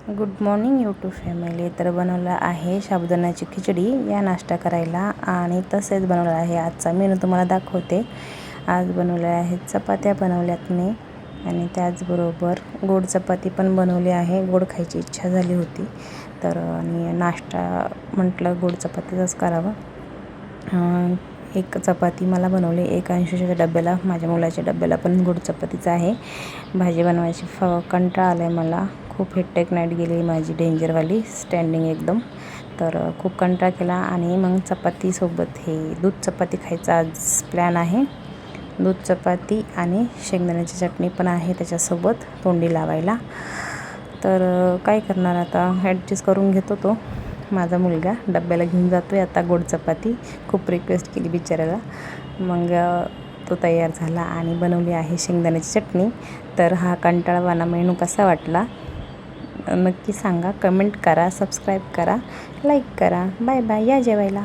Good morning YouTube family. तर बनवला आहे साबुदाण्याची खिचडी या नाश्ता करायला आणि तसेच बनवला आहे आजचा मेनू तुम्हाला दाखवते. आज बनवल्या आहेत चपात्या बनवल्यात मी आणि त्याचबरोबर गोड चपाती पण बनवली आहे. गोड खायची इच्छा झाली होती तर आणि नाश्ता म्हटलं गोड चपातीच करावं. एक चपाती मला बनवली, एक अंशूच्या डब्याला, माझ्या मुलाच्या डब्याला पण गोड चपातीच आहे. भाजी बनवायची कंटाळा आला आहे मला. खूप हेक्टिक नाईट गेली माझी, डेंजरवाली स्टँडिंग एकदम. तर खूप कंटाळा केला आणि मग चपातीसोबत हे दूध चपाती खायचा आज प्लॅन आहे. दूध चपाती आणि शेंगदाण्याची चटणी पण आहे त्याच्यासोबत तोंडी लावायला. तर काय करणार आता, ॲडजस्ट करून घेतो. तो माझा मुलगा डब्याला घेऊन जातो आहे आता गोड चपाती. खूप रिक्वेस्ट केली बिचाऱ्याला, मग तो तयार झाला आणि बनवली आहे शेंगदाण्याची चटणी. तर हा कंटाळवाणा मेनू कसा वाटला नक्की सांगा, कमेंट करा, सबस्क्राईब करा, लाईक करा. बाय बाय, या जेवायला.